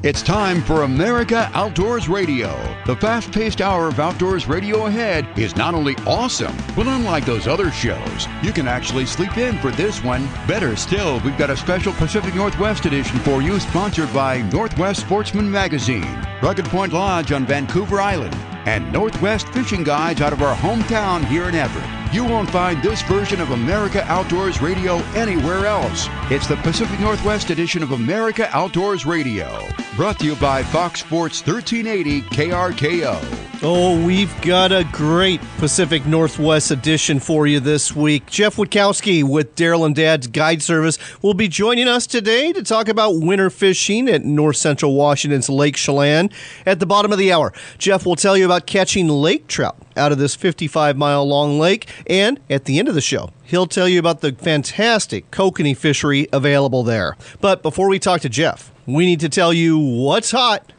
It's time for America Outdoors Radio. The fast-paced hour of outdoors radio ahead is not only awesome, but unlike those other shows, you can actually sleep in for this one. Better still, we've got a special Pacific Northwest edition for you, sponsored by Northwest Sportsman Magazine, Rugged Point Lodge on Vancouver Island, and Northwest Fishing Guides out of our hometown here in Everett. You won't find this version of America Outdoors Radio anywhere else. It's the Pacific Northwest edition of America Outdoors Radio. Brought to you by Fox Sports 1380 KRKO. Oh, we've got a great Pacific Northwest edition for you this week. Jeff Witkowski with Daryl and Dad's Guide Service will be joining us today to talk about winter fishing at North Central Washington's Lake Chelan. At the bottom of the hour, Jeff will tell you about catching lake trout out of this 55-mile-long lake. And at the end of the show, he'll tell you about the fantastic kokanee fishery available there. But before we talk to Jeff, we need to tell you what's hot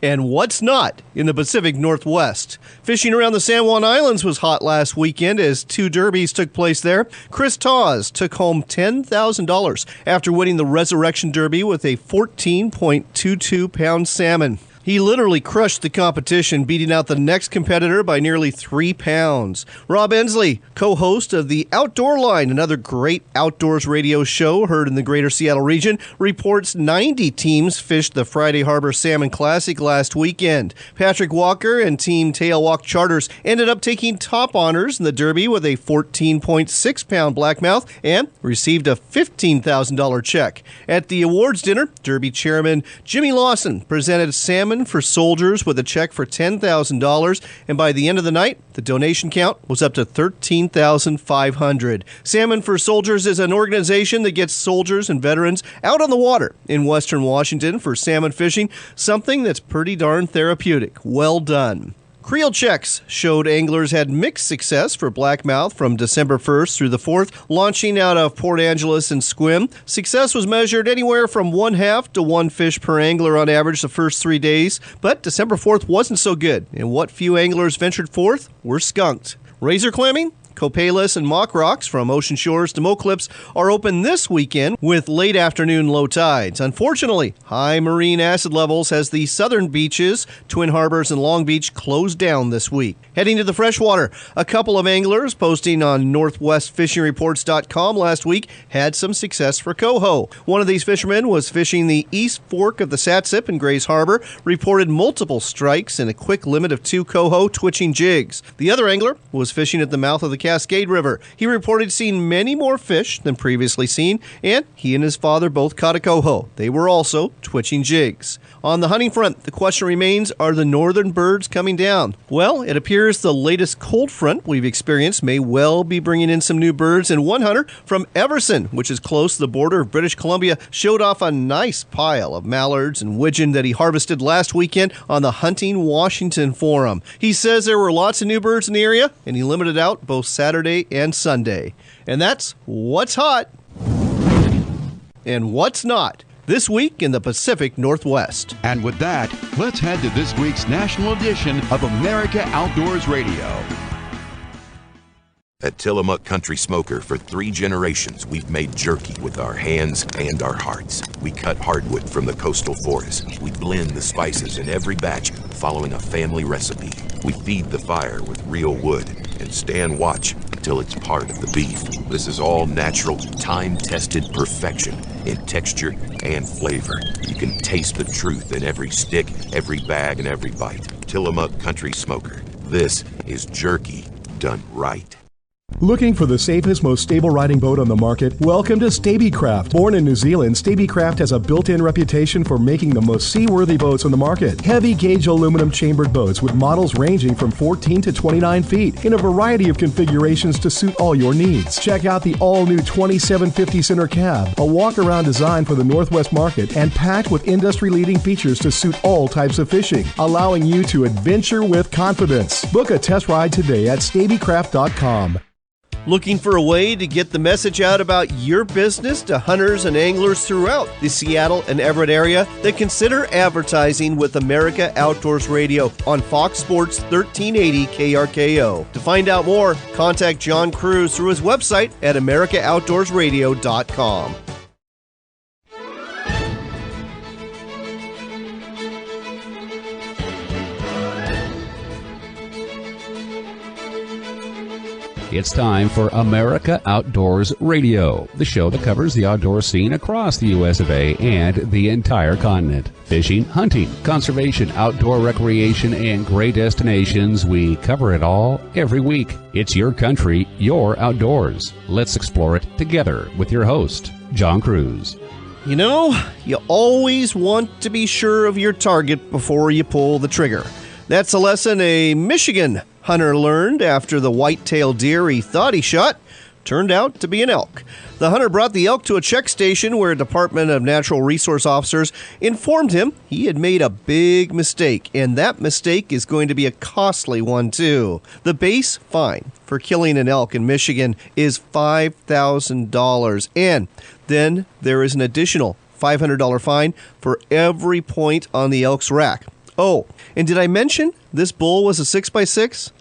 and what's not in the Pacific Northwest. Fishing around the San Juan Islands was hot last weekend as 2 derbies took place there. Chris Tawes took home $10,000 after winning the Resurrection Derby with a 14.22-pound salmon. He literally crushed the competition, beating out the next competitor by nearly 3 pounds. Rob Ensley, co-host of the Outdoor Line, another great outdoors radio show heard in the greater Seattle region, reports 90 teams fished the Friday Harbor Salmon Classic last weekend. Patrick Walker and Team Tailwalk Charters ended up taking top honors in the Derby with a 14.6-pound blackmouth and received a $15,000 check. At the awards dinner, Derby chairman Jimmy Lawson presented Salmon for Soldiers with a check for $10,000, and by the end of the night, the donation count was up to $13,500. Salmon for Soldiers is an organization that gets soldiers and veterans out on the water in Western Washington for salmon fishing, something that's pretty darn therapeutic. Well done. Creel checks showed anglers had mixed success for blackmouth from December 1st through the 4th, launching out of Port Angeles and Sequim. Success was measured anywhere from 1/2 to 1 fish per angler on average the first 3 days, but December 4th wasn't so good, and what few anglers ventured forth were skunked. Razor clamming? Copalis and Mock Rocks from Ocean Shores to Moke Clips are open this weekend with late afternoon low tides. Unfortunately, high marine acid levels has the southern beaches, Twin Harbors and Long Beach, closed down this week. Heading to the freshwater, a couple of anglers posting on NorthwestFishingReports.com last week had some success for coho. One of these fishermen was fishing the east fork of the Satsip in Grays Harbor, reported multiple strikes and a quick limit of 2 coho twitching jigs. The other angler was fishing at the mouth of the Cascade River. He reported seeing many more fish than previously seen, and he and his father both caught a coho. They were also twitching jigs. On the hunting front, the question remains, are the northern birds coming down? Well, it appears the latest cold front we've experienced may well be bringing in some new birds, and one hunter from Everson, which is close to the border of British Columbia, showed off a nice pile of mallards and widgeon that he harvested last weekend on the Hunting Washington forum. He says there were lots of new birds in the area, and he limited out both Saturday and Sunday. And that's what's hot and what's not this week in the Pacific Northwest. And with that, let's head to this week's national edition of America Outdoors Radio. At Tillamook Country Smoker, for 3 generations, we've made jerky with our hands and our hearts. We cut hardwood from the coastal forest. We blend the spices in every batch, following a family recipe. We feed the fire with real wood and stand watch until it's part of the beef. This is all natural, time-tested perfection in texture and flavor. You can taste the truth in every stick, every bag, and every bite. Tillamook Country Smoker. This is jerky done right. Looking for the safest, most stable riding boat on the market? Welcome to Stabicraft. Born in New Zealand, Stabicraft has a built-in reputation for making the most seaworthy boats on the market. Heavy gauge aluminum chambered boats with models ranging from 14 to 29 feet in a variety of configurations to suit all your needs. Check out the all-new 2750 center cab, a walk-around design for the Northwest market and packed with industry-leading features to suit all types of fishing, allowing you to adventure with confidence. Book a test ride today at Stabicraft.com. Looking for a way to get the message out about your business to hunters and anglers throughout the Seattle and Everett area? Then consider advertising with America Outdoors Radio on Fox Sports 1380 KRKO. To find out more, contact John Cruz through his website at americaoutdoorsradio.com. It's time for America Outdoors Radio, the show that covers the outdoor scene across the U.S. of A. and the entire continent. Fishing, hunting, conservation, outdoor recreation, and great destinations. We cover it all every week. It's your country, your outdoors. Let's explore it together with your host, John Cruz. You know, you always want to be sure of your target before you pull the trigger. That's a lesson a Michigan hunter learned after the white-tailed deer he thought he shot turned out to be an elk. The hunter brought the elk to a check station where Department of Natural Resource officers informed him he had made a big mistake, and that mistake is going to be a costly one too. The base fine for killing an elk in Michigan is $5,000, and then there is an additional $500 fine for every point on the elk's rack. Oh, and did I mention this bull was a 6x6?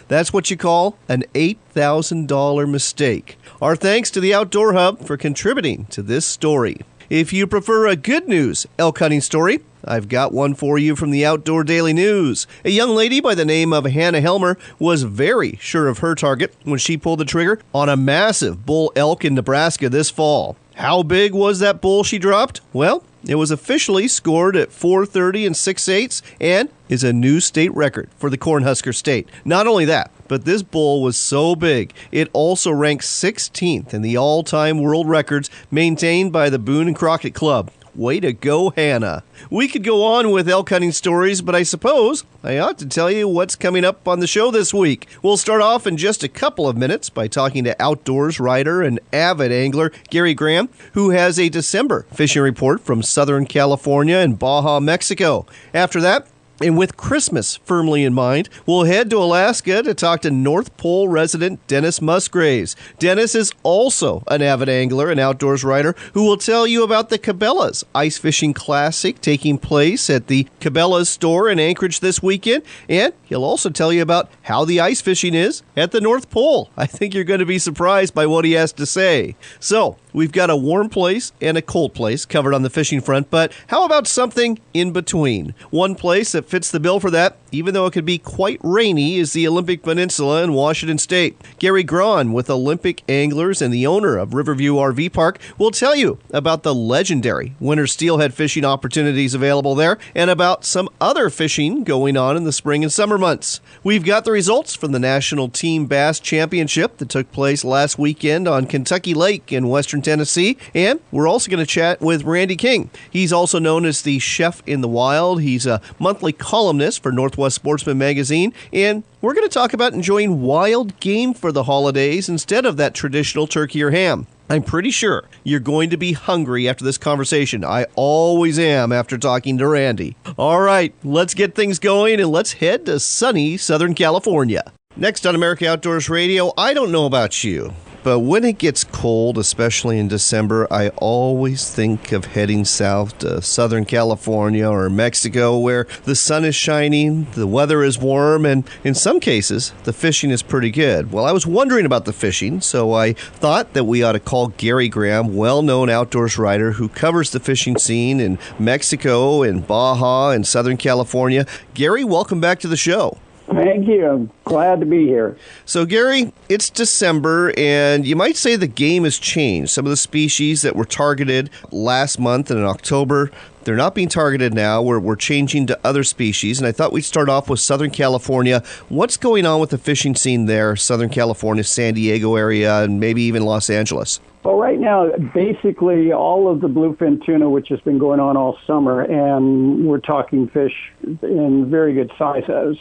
That's what you call an $8,000 mistake. Our thanks to the Outdoor Hub for contributing to this story. If you prefer a good news elk hunting story, I've got one for you from the Outdoor Daily News. A young lady by the name of Hannah Helmer was very sure of her target when she pulled the trigger on a massive bull elk in Nebraska this fall. How big was that bull she dropped? Well, it was officially scored at 430 6/8 and is a new state record for the Cornhusker State. Not only that, but this bull was so big, it also ranks 16th in the all-time world records maintained by the Boone and Crockett Club. Way to go, Hannah. We could go on with elk hunting stories, but I suppose I ought to tell you what's coming up on the show this week. We'll start off in just a couple of minutes by talking to outdoors writer and avid angler Gary Graham, who has a December fishing report from Southern California and Baja, Mexico. After that, and with Christmas firmly in mind, we'll head to Alaska to talk to North Pole resident Dennis Musgraves. Dennis is also an avid angler and outdoors writer who will tell you about the Cabela's Ice Fishing Classic taking place at the Cabela's store in Anchorage this weekend. And he'll also tell you about how the ice fishing is at the North Pole. I think you're going to be surprised by what he has to say. So, we've got a warm place and a cold place covered on the fishing front, but how about something in between? One place that fits the bill for that, even though it could be quite rainy, is the Olympic Peninsula in Washington State. Gary Grawn with Olympic Anglers and the owner of Riverview RV Park will tell you about the legendary winter steelhead fishing opportunities available there and about some other fishing going on in the spring and summer months. We've got the results from the National Team Bass Championship that took place last weekend on Kentucky Lake in western Tennessee, and we're also going to chat with Randy King. He's also known as the Chef in the Wild. He's a monthly columnist for Northwest Sportsman magazine, and we're going to talk about enjoying wild game for the holidays instead of that traditional turkey or ham. I'm pretty sure you're going to be hungry after this conversation. I always am after talking to Randy. All right, let's get things going and let's head to sunny Southern California. Next on America Outdoors Radio, I don't know about you, but when it gets cold, especially in December, I always think of heading south to Southern California or Mexico where the sun is shining, the weather is warm, and in some cases, the fishing is pretty good. Well, I was wondering about the fishing, so I thought that we ought to call Gary Graham, well-known outdoors writer who covers the fishing scene in Mexico and Baja and Southern California. Gary, welcome back to the show. Thank you. I'm glad to be here. So, Gary, it's December, and you might say the game has changed. Some of the species that were targeted last month and in October, they're not being targeted now. We're changing to other species, and I thought we'd start off with Southern California. What's going on with the fishing scene there, Southern California, San Diego area, and maybe even Los Angeles? Well, right now, basically all of the bluefin tuna, which has been going on all summer, and we're talking fish in very good sizes.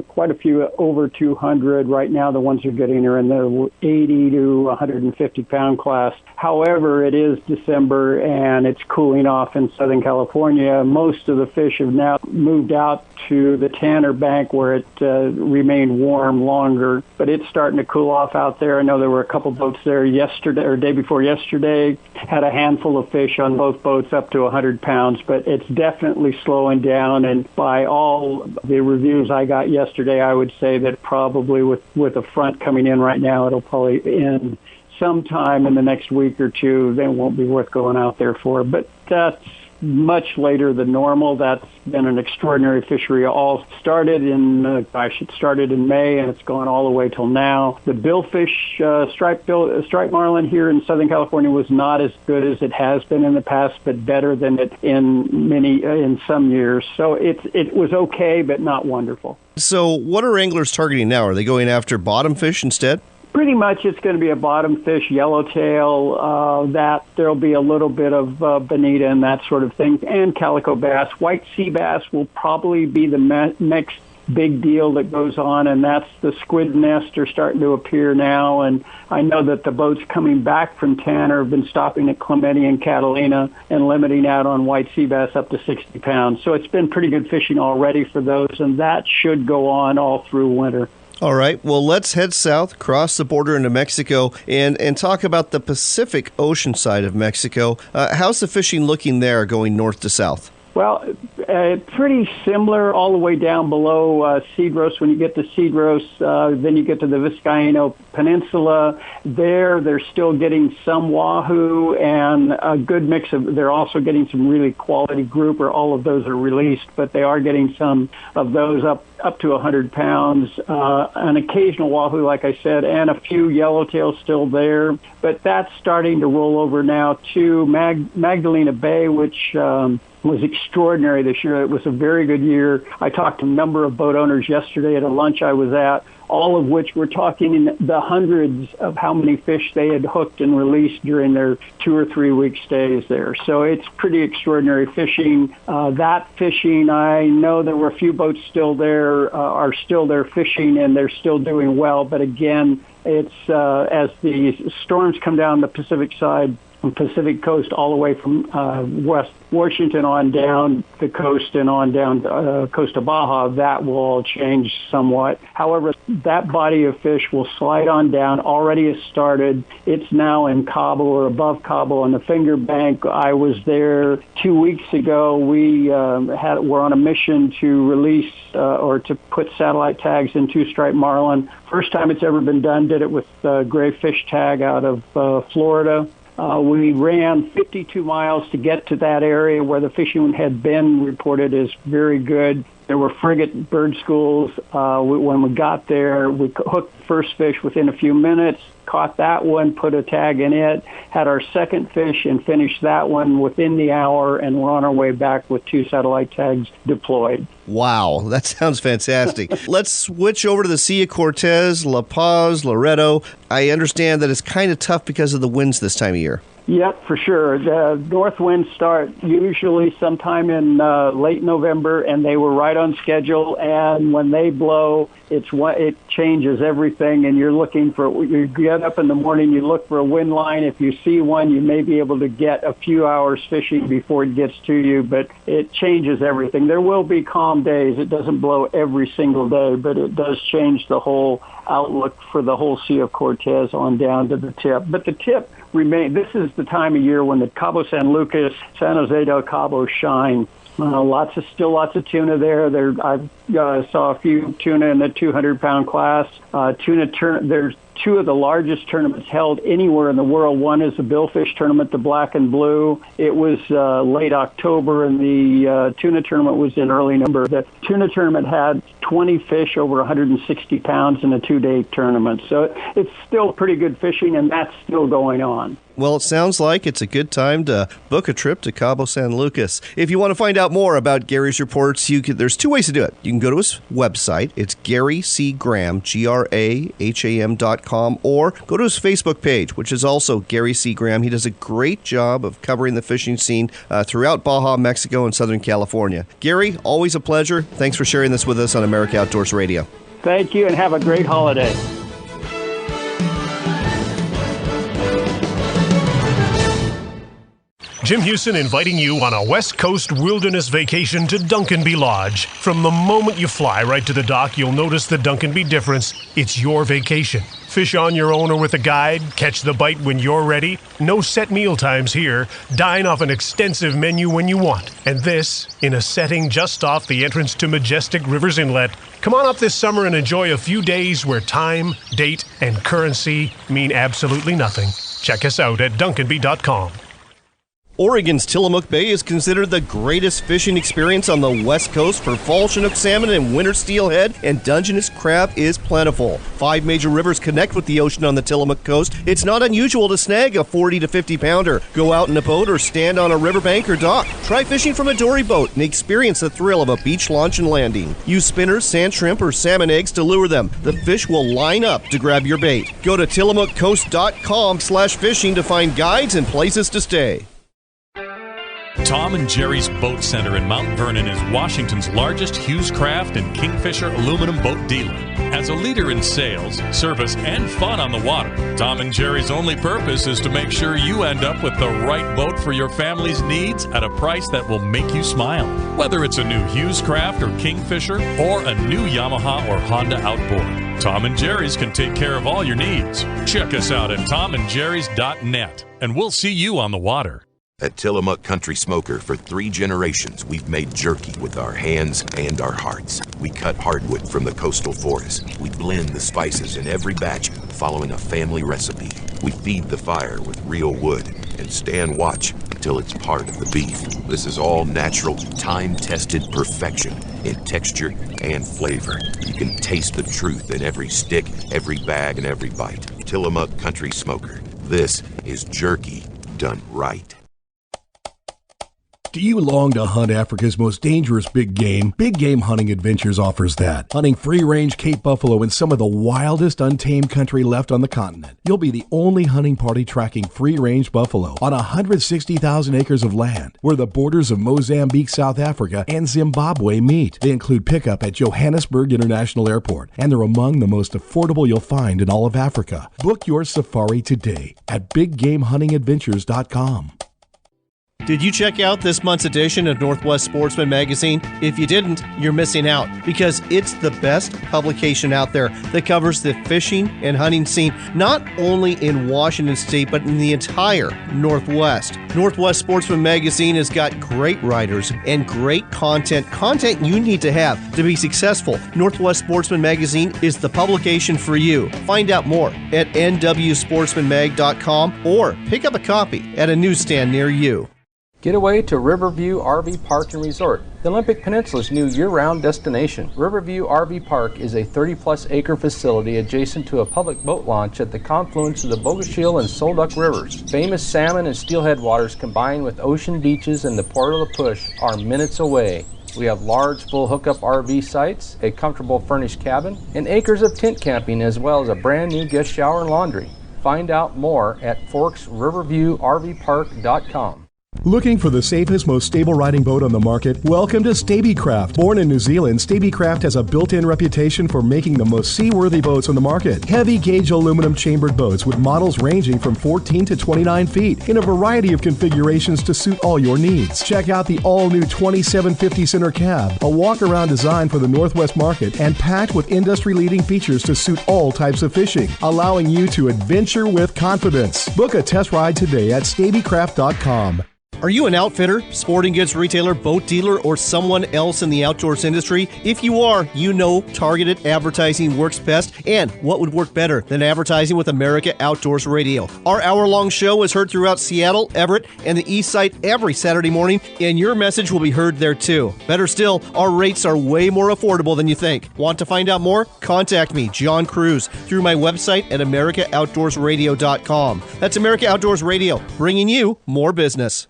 Quite a few over 200 right now. The ones you're getting are in the 80 to 150 pound class. However, it is December and it's cooling off in Southern California. Most of the fish have now moved out to the Tanner Bank where it remained warm longer, but it's starting to cool off out there. I know there were a couple boats there yesterday or day before yesterday, had a handful of fish on both boats up to 100 pounds, but it's definitely slowing down. And by all the reviews I got yesterday, I would say that probably with a front coming in right now, it'll probably end sometime in the next week or two. They won't be worth going out there for, but that's much later than normal. That's been an extraordinary fishery. All started in May, and it's gone all the way till now. The billfish, striped marlin here in Southern California was not as good as it has been in the past, but better than it in some years. So it was okay, but not wonderful. So what are anglers targeting now? Are they going after bottom fish instead? Pretty much it's going to be a bottom fish, yellowtail, that there'll be a little bit of bonita and that sort of thing, and calico bass. White sea bass will probably be the next big deal that goes on, and that's the squid nest are starting to appear now. And I know that the boats coming back from Tanner have been stopping at Clemente and Catalina and limiting out on white sea bass up to 60 pounds. So it's been pretty good fishing already for those, and that should go on all through winter. All right, well, let's head south, cross the border into Mexico, and talk about the Pacific Ocean side of Mexico. How's the fishing looking there going north to south? Well, pretty similar all the way down below Cedros. When you get to Cedros, then you get to the Vizcaíno Peninsula. They're still getting some wahoo and a good mix of, they're also getting some really quality grouper. All of those are released, but they are getting some of those up to 100 pounds. An occasional wahoo, like I said, and a few yellowtails still there. But that's starting to roll over now to Magdalena Bay, which was extraordinary this year. It was a very good year. I talked to a number of boat owners yesterday at a lunch I was at, all of which were talking in the hundreds of how many fish they had hooked and released during their 2 or 3 week stays there. So it's pretty extraordinary fishing. That fishing, I know there were a few boats still there, are still there fishing, and they're still doing well. But again, it's as the storms come down the Pacific side, Pacific coast, all the way from West Washington on down the coast and on down coast of Baja, that will all change somewhat. However, that body of fish will slide on down. Already has started. It's now in Cabo or above Cabo on the Finger Bank. I was there 2 weeks ago. We're on a mission to release or to put satellite tags in two-striped marlin. First time it's ever been done. Did it with gray fish tag out of Florida. We ran 52 miles to get to that area where the fishing had been reported as very good. There were frigate bird schools. When we got there, we hooked the first fish within a few minutes, caught that one, put a tag in it, had our second fish, and finished that one within the hour, and we're on our way back with 2 satellite tags deployed. Wow, that sounds fantastic. Let's switch over to the Sea of Cortez, La Paz, Loreto. I understand that it's kind of tough because of the winds this time of year. Yep, for sure. The north winds start usually sometime in late November, and they were right on schedule. And when they blow, it changes everything. And you get up in the morning, you look for a wind line. If you see one, you may be able to get a few hours fishing before it gets to you. But it changes everything. There will be calm days. It doesn't blow every single day, but it does change the whole outlook for the whole Sea of Cortez on down to the tip. But the tip this is the time of year when the Cabo San Lucas, San Jose del Cabo shine. Lots of tuna there. I saw a few tuna in the 200-pound class. There's 2 of the largest tournaments held anywhere in the world. One is the Billfish tournament, the black and blue. It was late October, and the tuna tournament was in early November. The tuna tournament had 20 fish over 160 pounds in a 2-day tournament. So it's still pretty good fishing, and that's still going on. Well, it sounds like it's a good time to book a trip to Cabo San Lucas. If you want to find out more about Gary's reports, there's 2 ways to do it. You can go to his website. It's Gary C. Graham, GRAHAM.com, or go to his Facebook page, which is also Gary C. Graham. He does a great job of covering the fishing scene throughout Baja, Mexico, and Southern California. Gary, always a pleasure. Thanks for sharing this with us on America Outdoors Radio. Thank you, and have a great holiday. Jim Houston inviting you on a West Coast wilderness vacation to Duncanby Lodge. From the moment you fly right to the dock, you'll notice the Duncanby difference. It's your vacation. Fish on your own or with a guide, catch the bite when you're ready. No set meal times here. Dine off an extensive menu when you want. And this, in a setting just off the entrance to Majestic Rivers Inlet. Come on up this summer and enjoy a few days where time, date, and currency mean absolutely nothing. Check us out at Duncanby.com. Oregon's Tillamook Bay is considered the greatest fishing experience on the West Coast for fall Chinook salmon and winter steelhead, and Dungeness crab is plentiful. 5 major rivers connect with the ocean on the Tillamook coast. It's not unusual to snag a 40 to 50 pounder. Go out in a boat or stand on a riverbank or dock. Try fishing from a dory boat and experience the thrill of a beach launch and landing. Use spinners, sand shrimp, or salmon eggs to lure them. The fish will line up to grab your bait. Go to tillamookcoast.com/fishing to find guides and places to stay. Tom and Jerry's Boat Center in Mount Vernon is Washington's largest Hughes Craft and Kingfisher aluminum boat dealer. As a leader in sales, service, and fun on the water, Tom and Jerry's only purpose is to make sure you end up with the right boat for your family's needs at a price that will make you smile. Whether it's a new Hughes Craft or Kingfisher or a new Yamaha or Honda outboard, Tom and Jerry's can take care of all your needs. Check us out at tomandjerrys.net, and we'll see you on the water. At Tillamook Country Smoker, for 3 generations, we've made jerky with our hands and our hearts. We cut hardwood from the coastal forest. We blend the spices in every batch, following a family recipe. We feed the fire with real wood and stand watch until it's part of the beef. This is all natural, time-tested perfection in texture and flavor. You can taste the truth in every stick, every bag, and every bite. Tillamook Country Smoker. This is jerky done right. Do you long to hunt Africa's most dangerous big game? Big Game Hunting Adventures offers that. Hunting free-range Cape buffalo in some of the wildest untamed country left on the continent. You'll be the only hunting party tracking free-range buffalo on 160,000 acres of land where the borders of Mozambique, South Africa, and Zimbabwe meet. They include pickup at Johannesburg International Airport, and they're among the most affordable you'll find in all of Africa. Book your safari today at BigGameHuntingAdventures.com. Did you check out this month's edition of Northwest Sportsman Magazine? If you didn't, you're missing out, because it's the best publication out there that covers the fishing and hunting scene, not only in Washington State, but in the entire Northwest. Northwest Sportsman Magazine has got great writers and great content you need to have to be successful. Northwest Sportsman Magazine is the publication for you. Find out more at nwsportsmanmag.com or pick up a copy at a newsstand near you. Get away to Riverview RV Park and Resort, the Olympic Peninsula's new year-round destination. Riverview RV Park is a 30-plus acre facility adjacent to a public boat launch at the confluence of the Bogoshiel and Solduck rivers. Famous salmon and steelhead waters combined with ocean beaches and the Port of La Push are minutes away. We have large full hookup RV sites, a comfortable furnished cabin, and acres of tent camping, as well as a brand new guest shower and laundry. Find out more at ForksRiverviewRVPark.com. Looking for the safest, most stable riding boat on the market? Welcome to Stabycraft. Born in New Zealand, Stabycraft has a built-in reputation for making the most seaworthy boats on the market. Heavy gauge aluminum chambered boats with models ranging from 14 to 29 feet in a variety of configurations to suit all your needs. Check out the all-new 2750 center cab, a walk-around design for the Northwest market and packed with industry-leading features to suit all types of fishing, allowing you to adventure with confidence. Book a test ride today at Stabycraft.com. Are you an outfitter, sporting goods retailer, boat dealer, or someone else in the outdoors industry? If you are, you know targeted advertising works best, and what would work better than advertising with America Outdoors Radio? Our hour-long show is heard throughout Seattle, Everett, and the East Side every Saturday morning, and your message will be heard there too. Better still, our rates are way more affordable than you think. Want to find out more? Contact me, John Cruz, through my website at AmericaOutdoorsRadio.com. That's America Outdoors Radio, bringing you more business.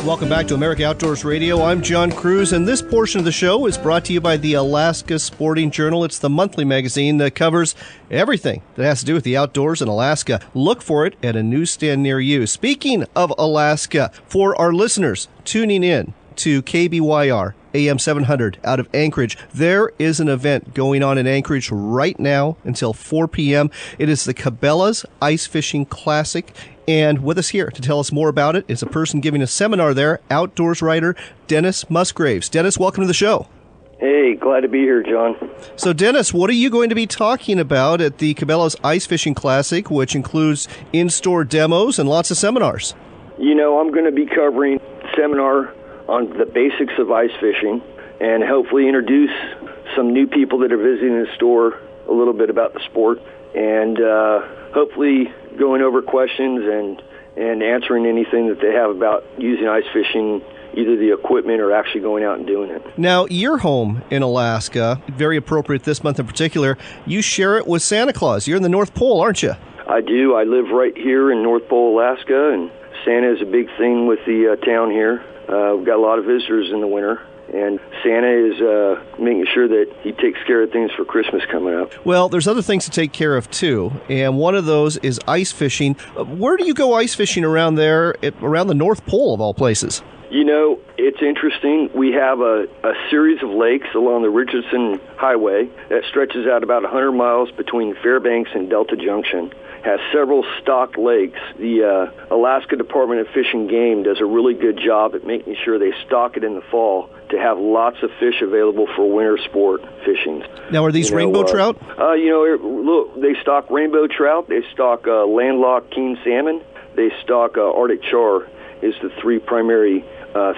Welcome back to America Outdoors Radio. I'm John Cruz, and this portion of the show is brought to you by the Alaska Sporting Journal. It's the monthly magazine that covers everything that has to do with the outdoors in Alaska. Look for it at a newsstand near you. Speaking of Alaska, for our listeners tuning in to KBYR AM 700 out of Anchorage, there is an event going on in Anchorage right now until 4 p.m. It is the Cabela's Ice Fishing Classic. And with us here to tell us more about it is a person giving a seminar there, outdoors writer Dennis Musgraves. Dennis, welcome to the show. Hey, glad to be here, John. So, Dennis, what are you going to be talking about at the Cabela's Ice Fishing Classic, which includes in-store demos and lots of seminars? You know, I'm going to be covering seminar on the basics of ice fishing and hopefully introduce some new people that are visiting the store a little bit about the sport, and hopefully going over questions and answering anything that they have about using ice fishing, either the equipment or actually going out and doing it. Now, your home in Alaska, very appropriate this month in particular, you share it with Santa Claus. You're in the North Pole, aren't you? I do. I live right here in North Pole, Alaska, and Santa is a big thing with the town here. We've got a lot of visitors in the winter, and Santa is making sure that he takes care of things for Christmas coming up. Well, there's other things to take care of, too, and one of those is ice fishing. Where do you go ice fishing around there, around the North Pole of all places? You know, it's interesting. We have a series of lakes along the Richardson Highway that stretches out about 100 miles between Fairbanks and Delta Junction. Has several stocked lakes. The Alaska Department of Fish and Game does a really good job at making sure they stock it in the fall to have lots of fish available for winter sport fishing. Now, are these rainbow trout? Look, they stock rainbow trout. They stock landlocked king salmon. They stock Arctic char is the three primary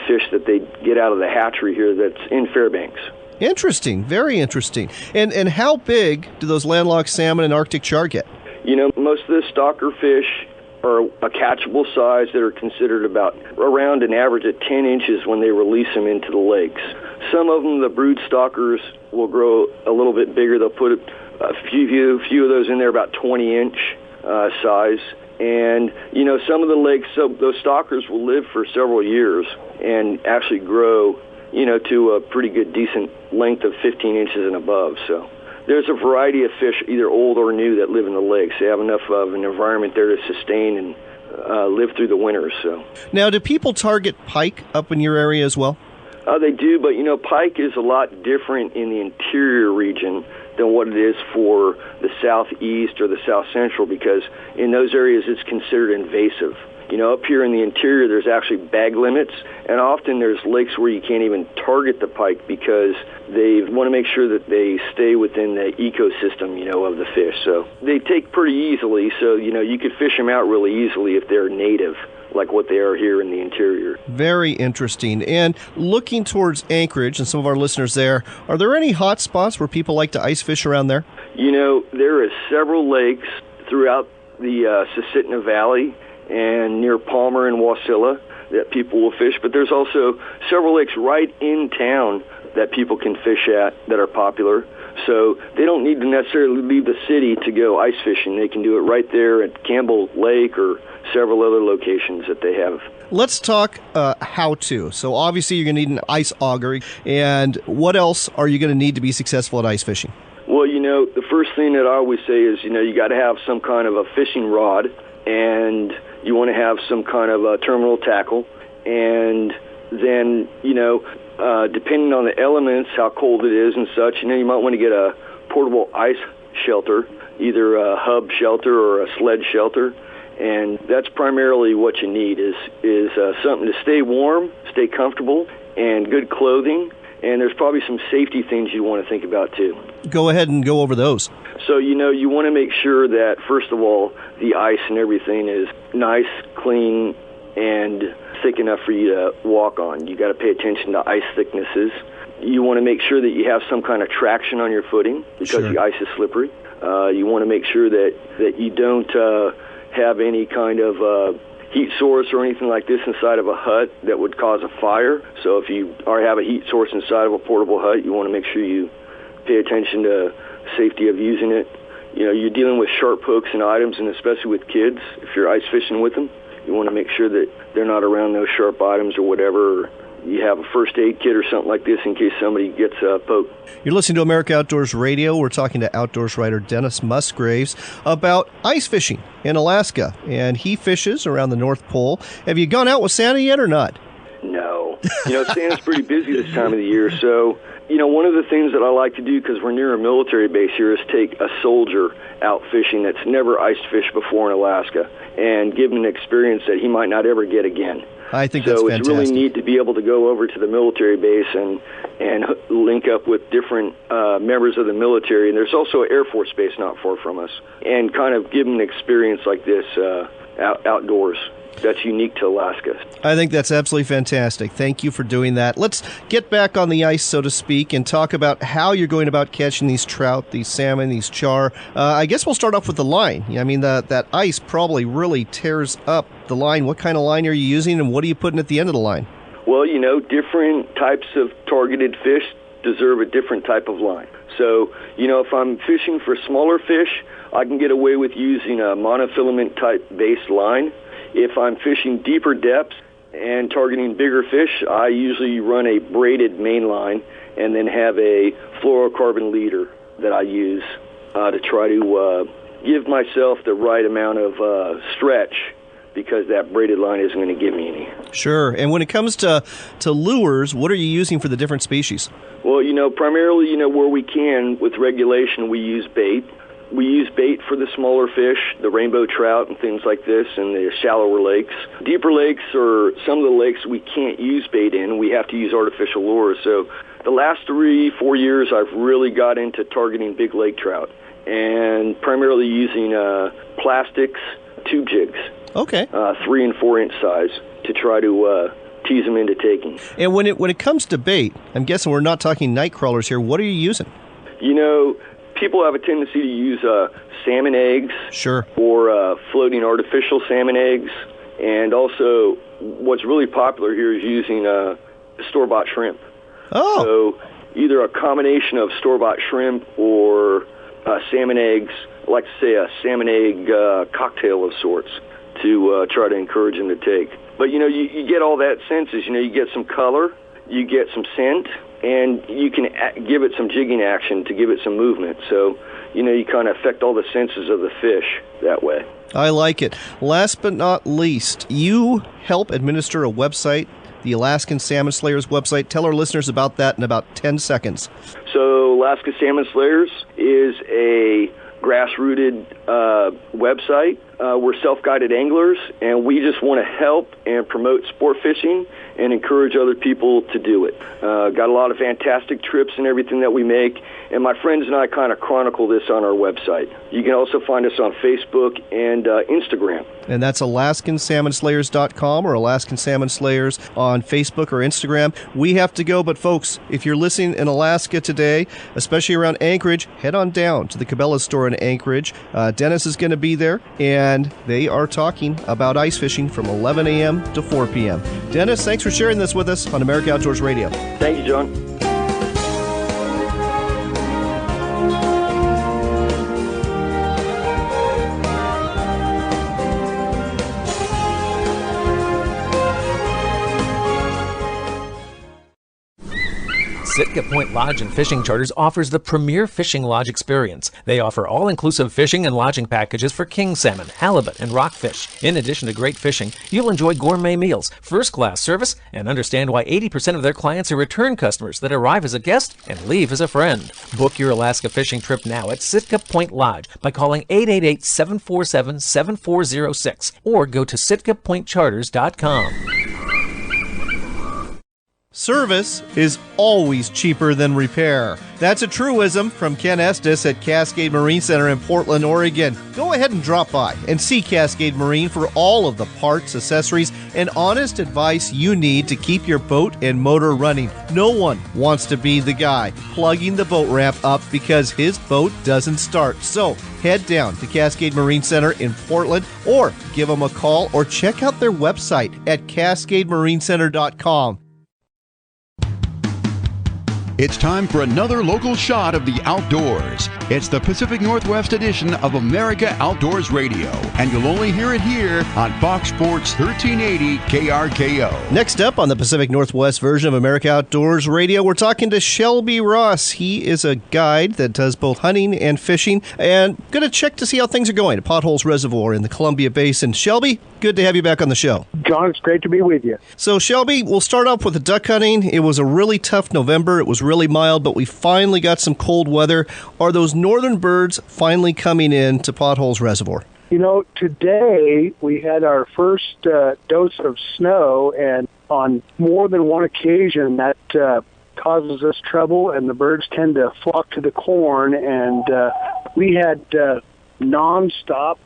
fish that they get out of the hatchery here that's in Fairbanks. Interesting. Very interesting. And how big do those landlocked salmon and Arctic char get? You know, most of the stalker fish are a catchable size that are considered about around an average of 10 inches when they release them into the lakes. Some of them, the brood stalkers, will grow a little bit bigger. They'll put a few of those in there about 20-inch size. And, you know, some of the lakes, so those stalkers will live for several years and actually grow, you know, to a pretty good, decent length of 15 inches and above. So there's a variety of fish, either old or new, that live in the lakes. They have enough of an environment there to sustain and live through the winters. So now, do people target pike up in your area as well? They do, but, you know, pike is a lot different in the interior region than what it is for the southeast or the south central, because in those areas it's considered invasive. You know, up here in the interior there's actually bag limits, and often there's lakes where you can't even target the pike because they want to make sure that they stay within the ecosystem, you know, of the fish. So they take pretty easily, so, you know, you could fish them out really easily if they're native, like what they are here in the interior. Very interesting. And looking towards Anchorage and some of our listeners there, are there any hot spots where people like to ice fish around there? You know, there are several lakes throughout the Susitna Valley and near Palmer and Wasilla that people will fish, but there's also several lakes right in town that people can fish at that are popular. So they don't need to necessarily leave the city to go ice fishing. They can do it right there at Campbell Lake or several other locations that they have. Let's talk how to. So obviously you're going to need an ice auger. And what else are you going to need to be successful at ice fishing? Well, you know, the first thing that I always say is, you know, you got to have some kind of a fishing rod, and you want to have some kind of a terminal tackle. And then, you know, depending on the elements, how cold it is and such, you know, you might want to get a portable ice shelter, either a hub shelter or a sled shelter. And that's primarily what you need is something to stay warm, stay comfortable, and good clothing. And there's probably some safety things you want to think about, too. Go ahead and go over those. So, you know, you want to make sure that, first of all, the ice and everything is nice, clean, and thick enough for you to walk on. You got to pay attention to ice thicknesses. You want to make sure that you have some kind of traction on your footing because the ice is slippery. You want to make sure that you don't have any kind of heat source or anything like this inside of a hut that would cause a fire. So if you have a heat source inside of a portable hut, you want to make sure you pay attention to safety of using it. You know, you're dealing with sharp hooks and items, and especially with kids, if you're ice fishing with them, you want to make sure that they're not around those sharp items or whatever. Or you have a first aid kit or something like this in case somebody gets poked. You're listening to America Outdoors Radio. We're talking to outdoors writer Dennis Musgraves about ice fishing in Alaska, and he fishes around the North Pole. Have you gone out with Santa yet or not? No. You know, Santa's pretty busy this time of the year, so, you know, one of the things that I like to do, because we're near a military base here, is take a soldier out fishing that's never iced fished before in Alaska and give him an experience that he might not ever get again. I think that's fantastic. So it's really neat to be able to go over to the military base and link up with different members of the military. And there's also an Air Force base not far from us. And kind of give them an experience like this outdoors. that's unique to Alaska. I think that's absolutely fantastic. Thank you for doing that. Let's get back on the ice, so to speak, and talk about how you're going about catching these trout, these salmon, these char. I guess we'll start off with the line. I mean, that ice probably really tears up the line. What kind of line are you using, and what are you putting at the end of the line? Well, different types of targeted fish deserve a different type of line. So, if I'm fishing for smaller fish, I can get away with using a monofilament type based line. If I'm fishing deeper depths and targeting bigger fish, I usually run a braided main line and then have a fluorocarbon leader that I use to try to give myself the right amount of stretch, because that braided line isn't going to give me any. Sure. And when it comes to lures, what are you using for the different species? Well, primarily, where we can, with regulation, we use bait. We use bait for the smaller fish, the rainbow trout and things like this, and the shallower lakes. Deeper lakes, or some of the lakes we can't use bait in, we have to use artificial lures. So the last 3-4 years, I've really got into targeting big lake trout, and primarily using plastics, tube jigs. Okay. 3 and 4 inch size to try to tease them into taking. And when it comes to bait, I'm guessing we're not talking night crawlers here. What are you using? People have a tendency to use salmon eggs. Sure. Or floating artificial salmon eggs. And also, what's really popular here is using store-bought shrimp. Oh. So either a combination of store-bought shrimp or salmon eggs, I like to say a salmon egg cocktail of sorts, to try to encourage them to take. But, you get all that senses. You get some color, you get some scent, and you can give it some jigging action to give it some movement. So, you kind of affect all the senses of the fish that way. I like it. Last but not least, you help administer a website, the Alaskan Salmon Slayers website. Tell our listeners about that in about 10 seconds. So, Alaska Salmon Slayers is a grassrooted website. We're self-guided anglers, and we just want to help and promote sport fishing and encourage other people to do it. Got a lot of fantastic trips and everything that we make, and my friends and I kind of chronicle this on our website. You can also find us on Facebook and Instagram. And that's AlaskanSalmonSlayers.com or Alaskan Salmon Slayers on Facebook or Instagram. We have to go, but folks, if you're listening in Alaska today, especially around Anchorage, head on down to the Cabela's store in Anchorage. Dennis is going to be there, and they are talking about ice fishing from 11 a.m. to 4 p.m. Dennis, thanks for sharing this with us on America Outdoors Radio. Thank you, John. Sitka Point Lodge and Fishing Charters offers the premier fishing lodge experience. They offer all-inclusive fishing and lodging packages for king salmon, halibut, and rockfish. In addition to great fishing, you'll enjoy gourmet meals, first-class service, and understand why 80% of their clients are return customers that arrive as a guest and leave as a friend. Book your Alaska fishing trip now at Sitka Point Lodge by calling 888-747-7406 or go to SitkaPointCharters.com. Service is always cheaper than repair. That's a truism from Ken Estes at Cascade Marine Center in Portland, Oregon. Go ahead and drop by and see Cascade Marine for all of the parts, accessories, and honest advice you need to keep your boat and motor running. No one wants to be the guy plugging the boat ramp up because his boat doesn't start. So head down to Cascade Marine Center in Portland or give them a call or check out their website at CascadeMarineCenter.com. It's time for another local shot of the outdoors. It's the Pacific Northwest edition of America Outdoors Radio, and you'll only hear it here on Fox Sports 1380 KRKO. Next up on the Pacific Northwest version of America Outdoors Radio, we're talking to Shelby Ross. He is a guide that does both hunting and fishing, and going to check to see how things are going at Potholes Reservoir in the Columbia Basin. Shelby, good to have you back on the show. John, it's great to be with you. So, Shelby, we'll start off with the duck hunting. It was a really tough November. It was really mild, but we finally got some cold weather. Are those northern birds finally coming in to Potholes Reservoir? Today we had our first dose of snow, and on more than one occasion that causes us trouble, and the birds tend to flock to the corn, and we had nonstop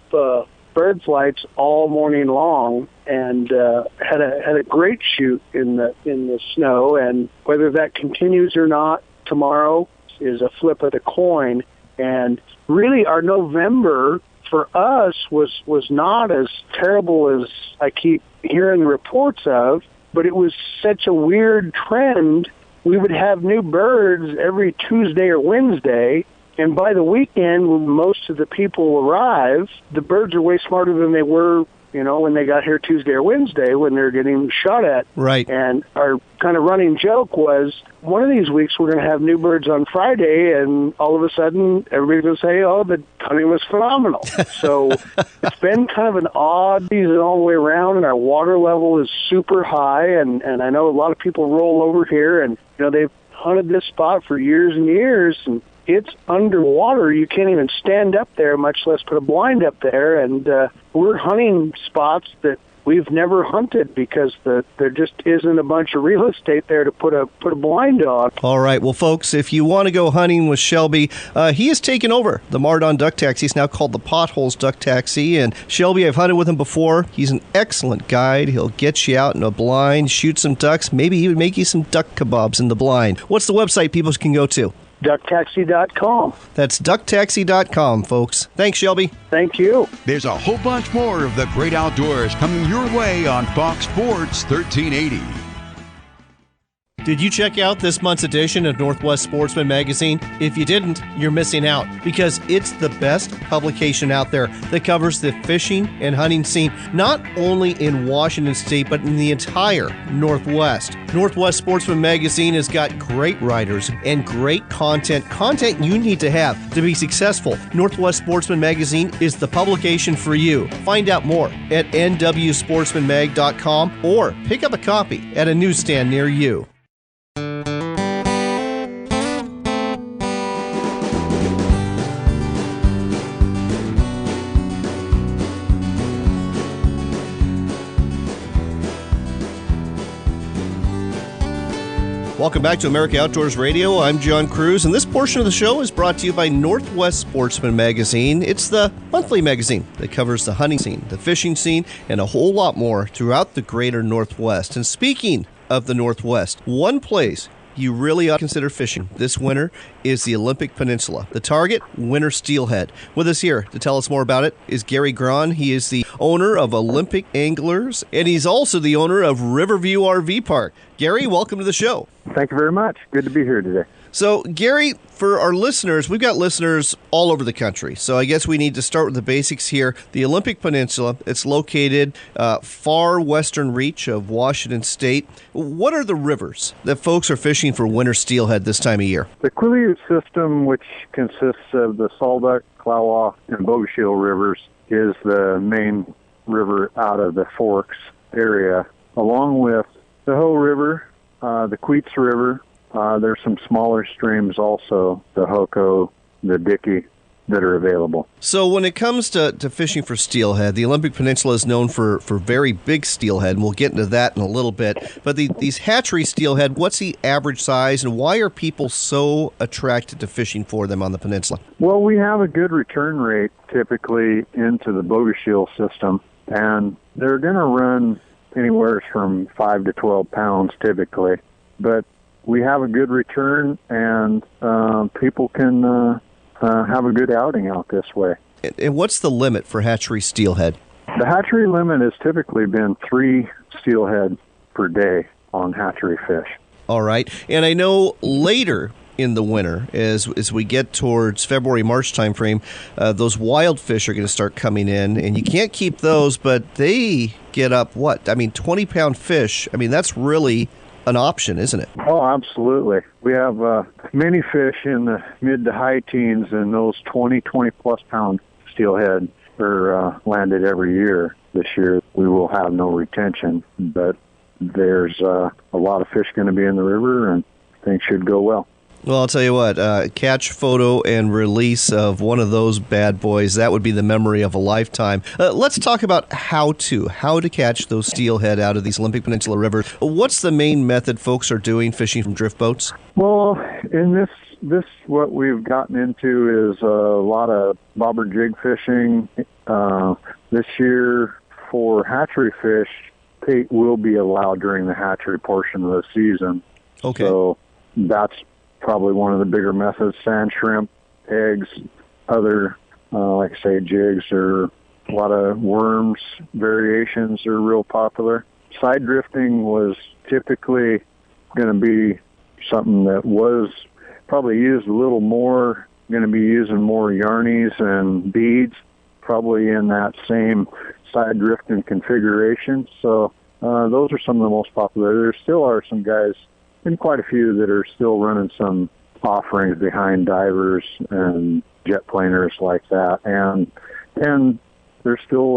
bird flights all morning long, and had a great shoot in the snow. And whether that continues or not tomorrow is a flip of the coin. And really, our November for us was not as terrible as I keep hearing reports of, but it was such a weird trend. We would have new birds every Tuesday or Wednesday, and by the weekend, when most of the people arrive, the birds are way smarter than they were, when they got here Tuesday or Wednesday when they're getting shot at. Right. And our kind of running joke was, one of these weeks we're going to have new birds on Friday, and all of a sudden everybody's going to say, oh, the hunting was phenomenal. So it's been kind of an odd season all the way around, and our water level is super high, and I know a lot of people roll over here, and they've hunted this spot for years and years, and it's underwater. You can't even stand up there, much less put a blind up there. And we're hunting spots that we've never hunted because there just isn't a bunch of real estate there to put a blind on. All right. Well, folks, if you want to go hunting with Shelby, he has taken over the Mardon Duck Taxi. He's now called the Potholes Duck Taxi. And Shelby, I've hunted with him before. He's an excellent guide. He'll get you out in a blind, shoot some ducks, maybe even make you some duck kebabs in the blind. What's the website people can go to? DuckTaxi.com. That's DuckTaxi.com, folks. Thanks, Shelby. Thank you. There's a whole bunch more of the great outdoors coming your way on Fox Sports 1380. Did you check out this month's edition of Northwest Sportsman Magazine? If you didn't, you're missing out, because it's the best publication out there that covers the fishing and hunting scene, not only in Washington State, but in the entire Northwest. Northwest Sportsman Magazine has got great writers and great content you need to have to be successful. Northwest Sportsman Magazine is the publication for you. Find out more at nwsportsmanmag.com or pick up a copy at a newsstand near you. Welcome back to America Outdoors Radio. I'm John Cruz, and this portion of the show is brought to you by Northwest Sportsman Magazine. It's the monthly magazine that covers the hunting scene, the fishing scene, and a whole lot more throughout the greater Northwest. And speaking of the Northwest, one place you really ought to consider fishing this winter is the Olympic Peninsula. The target, winter steelhead. With us here to tell us more about it is Gary Grahn. He is the owner of Olympic Anglers, and he's also the owner of Riverview RV Park. Gary, welcome to the show. Thank you very much. Good to be here today. So, Gary, for our listeners, we've got listeners all over the country. So I guess we need to start with the basics here. The Olympic Peninsula, it's located far western reach of Washington State. What are the rivers that folks are fishing for winter steelhead this time of year? The Quileute system, which consists of the Salduck, Klawoth, and Bogoshiel rivers, is the main river out of the Forks area, along with the Hoh River, the Queets River. There's some smaller streams also, the Hoko, the Dickey, that are available. So when it comes to fishing for steelhead, the Olympic Peninsula is known for very big steelhead, and we'll get into that in a little bit. But these hatchery steelhead, what's the average size, and why are people so attracted to fishing for them on the peninsula? Well, we have a good return rate typically into the Bogoshiel system, and they're going to run anywhere from 5 to 12 pounds typically. But we have a good return, and people can have a good outing out this way. And what's the limit for hatchery steelhead? The hatchery limit has typically been 3 steelhead per day on hatchery fish. All right. And I know later in the winter, as we get towards February, March timeframe, those wild fish are going to start coming in, and you can't keep those, but they get up, 20-pound fish. I mean, that's really an option, isn't it? Oh, absolutely. We have many fish in the mid to high teens, and those 20-plus pound steelhead are landed every year. This year we will have no retention, but there's a lot of fish going to be in the river, and things should go well. Well, I'll tell you what, catch, photo, and release of one of those bad boys, that would be the memory of a lifetime. Let's talk about how to catch those steelhead out of these Olympic Peninsula rivers. What's the main method folks are doing fishing from drift boats? Well, in this what we've gotten into is a lot of bobber jig fishing. this year for hatchery fish, bait will be allowed during the hatchery portion of the season. Okay. So that's probably one of the bigger methods. Sand shrimp, eggs, other, like I say, jigs, or a lot of worms variations are real popular. Side drifting was typically going to be something that was probably used a little more, going to be using more yarnies and beads, probably in that same side drifting configuration. So those are some of the most popular. There still are some guys, and quite a few, that are still running some offerings behind divers and jet planers like that. And there's still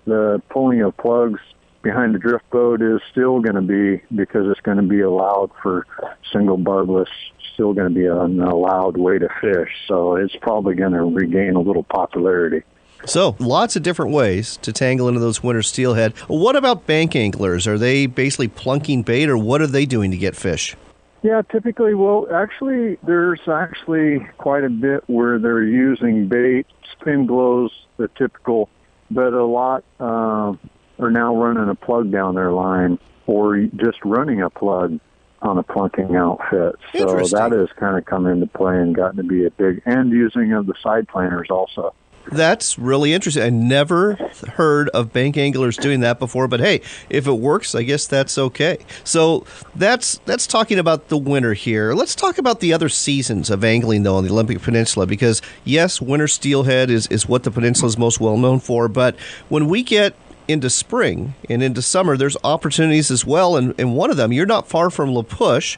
the pulling of plugs behind the drift boat is still going to be, because it's going to be allowed for single barbless, still going to be an allowed way to fish. So it's probably going to regain a little popularity. So lots of different ways to tangle into those winter steelhead. What about bank anglers? Are they basically plunking bait, or what are they doing to get fish? Yeah, typically, well, actually, there's actually quite a bit where they're using bait, spin glows, the typical, but a lot are now running a plug down their line, or just running a plug on a plunking outfit. So that has kind of come into play and gotten to be a big, and using of the side planers also. That's really interesting. I never heard of bank anglers doing that before, but hey, if it works, I guess that's okay. So that's talking about the winter here. Let's talk about the other seasons of angling, though, on the Olympic Peninsula, because, yes, winter steelhead is what the peninsula is most well known for, but when we get into spring and into summer, there's opportunities as well, and one of them, you're not far from La Push,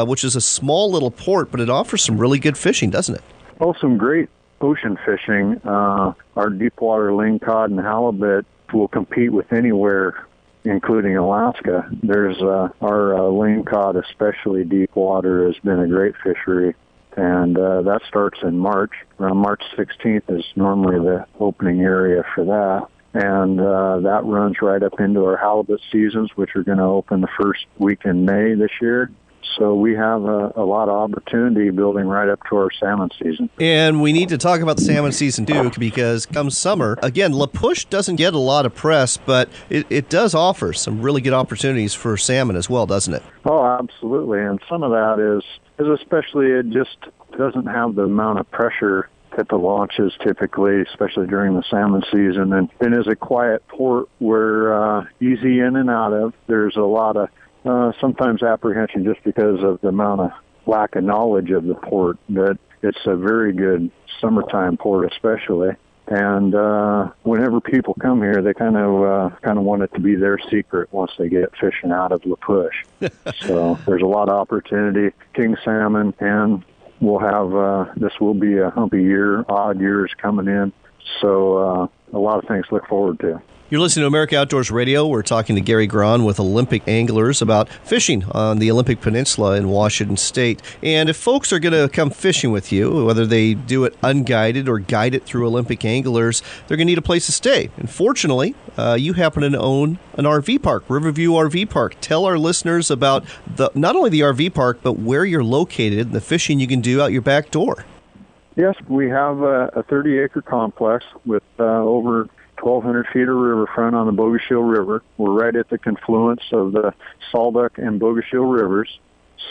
which is a small little port, but it offers some really good fishing, doesn't it? Oh, some great ocean fishing. Our deepwater lingcod and halibut will compete with anywhere, including Alaska. There's our lingcod, especially deep water, has been a great fishery, and that starts in March. Around March 16th is normally the opening area for that. And that runs right up into our halibut seasons, which are going to open the first week in May this year. So we have a lot of opportunity building right up to our salmon season. And we need to talk about the salmon season, too, because come summer, again, La Push doesn't get a lot of press, but it does offer some really good opportunities for salmon as well, doesn't it? Oh, absolutely. And some of that is especially it just doesn't have the amount of pressure at the launches typically, especially during the salmon season, and is a quiet port where easy in and out of. There's a lot of sometimes apprehension just because of the amount of lack of knowledge of the port, but it's a very good summertime port especially. And whenever people come here, they kind of want it to be their secret once they get fishing out of La Push. So there's a lot of opportunity, king salmon, and we'll have, this will be a humpy year, odd years coming in. So a lot of things to look forward to. You're listening to America Outdoors Radio. We're talking to Gary Grahn with Olympic Anglers about fishing on the Olympic Peninsula in Washington State. And if folks are going to come fishing with you, whether they do it unguided or guide it through Olympic Anglers, they're going to need a place to stay. And fortunately, you happen to own an RV park, Riverview RV Park. Tell our listeners about not only the RV park, but where you're located and the fishing you can do out your back door. Yes, we have a 30-acre complex with over 1,200 feet of riverfront on the Bogoshiel River. We're right at the confluence of the Salduck and Bogoshiel Rivers,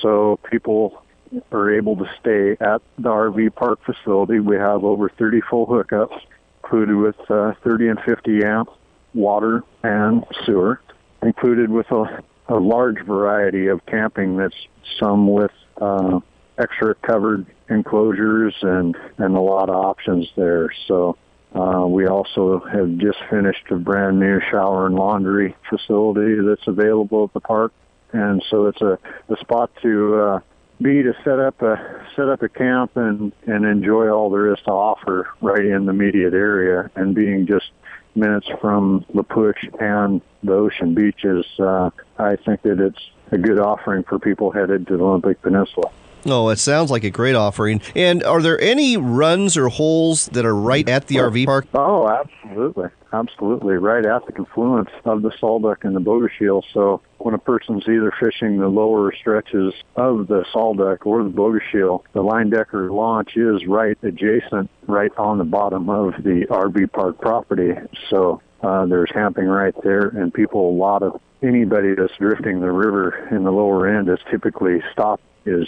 so people are able to stay at the RV park facility. We have over 30 full hookups, included with 30 and 50 amp water and sewer, included with a large variety of camping that's some with extra covered enclosures and a lot of options there. So we also have just finished a brand new shower and laundry facility that's available at the park, and so it's a spot to set up a camp and enjoy all there is to offer right in the immediate area. And being just minutes from La Push and the ocean beaches, I think that it's a good offering for people headed to the Olympic Peninsula. Oh, it sounds like a great offering. And are there any runs or holes that are right at the RV park? Oh, absolutely. Absolutely. Right at the confluence of the Salduck and the Bogoshiel. So when a person's either fishing the lower stretches of the Salduck or the Bogoshiel, the line decker launch is right adjacent, right on the bottom of the RV park property. So There's camping right there, and anybody that's drifting the river in the lower end is typically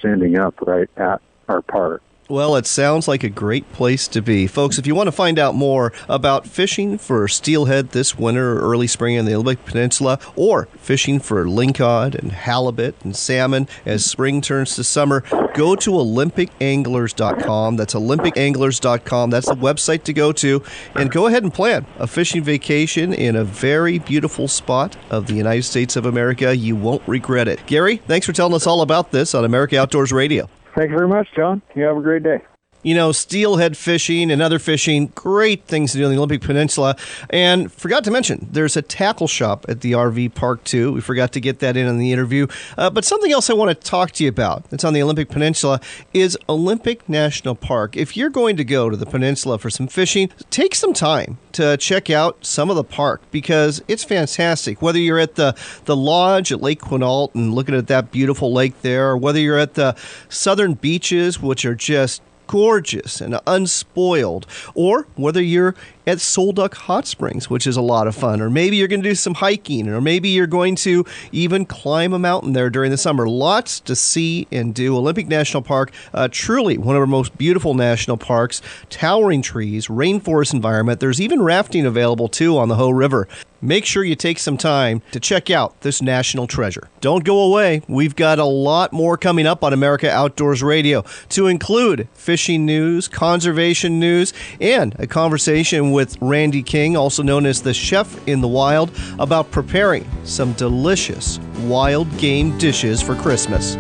ending up right at our park. Well, it sounds like a great place to be. Folks, if you want to find out more about fishing for steelhead this winter or early spring in the Olympic Peninsula, or fishing for lingcod and halibut and salmon as spring turns to summer, go to OlympicAnglers.com. That's OlympicAnglers.com. That's the website to go to. And go ahead and plan a fishing vacation in a very beautiful spot of the United States of America. You won't regret it. Gary, thanks for telling us all about this on America Outdoors Radio. Thank you very much, John. You have a great day. You know, steelhead fishing and other fishing, great things to do in the Olympic Peninsula. And forgot to mention, there's a tackle shop at the RV park, too. We forgot to get that in the interview. But something else I want to talk to you about that's on the Olympic Peninsula is Olympic National Park. If you're going to go to the peninsula for some fishing, take some time to check out some of the park because it's fantastic. Whether you're at the lodge at Lake Quinault and looking at that beautiful lake there, or whether you're at the southern beaches, which are just gorgeous and unspoiled, or whether you're at Solduck Hot Springs, which is a lot of fun, or maybe you're going to do some hiking, or maybe you're going to even climb a mountain there during the summer. Lots to see and do. Olympic National Park, truly one of our most beautiful national parks, towering trees, rainforest environment. There's even rafting available too on the Hoh River. Make sure you take some time to check out this national treasure. Don't go away. We've got a lot more coming up on America Outdoors Radio, to include fishing news, conservation news, and a conversation with Randy King, also known as the Chef in the Wild, about preparing some delicious wild game dishes for Christmas.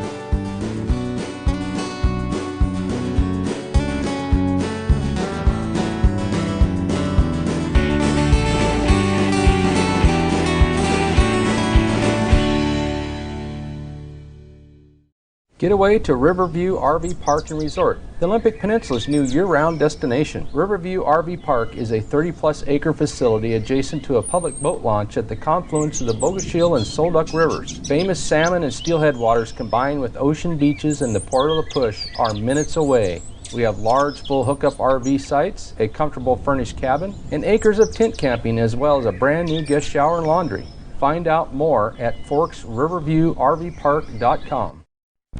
Get away to Riverview RV Park and Resort, the Olympic Peninsula's new year-round destination. Riverview RV Park is a 30-plus acre facility adjacent to a public boat launch at the confluence of the Bogoshiel and Solduck Rivers. Famous salmon and steelhead waters combined with ocean beaches and the Port of La Push are minutes away. We have large full hookup RV sites, a comfortable furnished cabin, and acres of tent camping, as well as a brand new guest shower and laundry. Find out more at ForksRiverviewRVPark.com.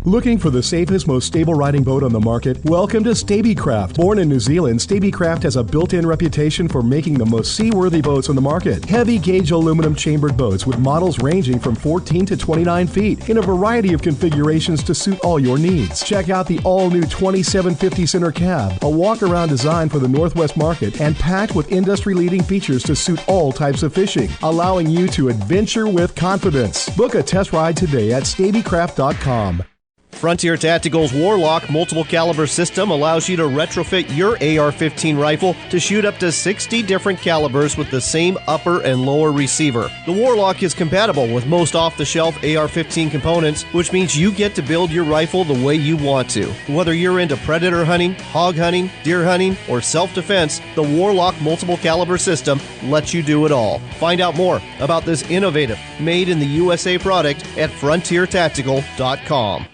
Looking for the safest, most stable riding boat on the market? Welcome to Stabicraft. Born in New Zealand, Stabicraft has a built-in reputation for making the most seaworthy boats on the market. Heavy gauge aluminum chambered boats with models ranging from 14 to 29 feet in a variety of configurations to suit all your needs. Check out the all-new 2750 center cab, a walk-around design for the Northwest market and packed with industry-leading features to suit all types of fishing, allowing you to adventure with confidence. Book a test ride today at Stabicraft.com. Frontier Tactical's Warlock multiple caliber system allows you to retrofit your AR-15 rifle to shoot up to 60 different calibers with the same upper and lower receiver. The Warlock is compatible with most off-the-shelf AR-15 components, which means you get to build your rifle the way you want to. Whether you're into predator hunting, hog hunting, deer hunting, or self-defense, the Warlock multiple caliber system lets you do it all. Find out more about this innovative, made in the USA product at FrontierTactical.com.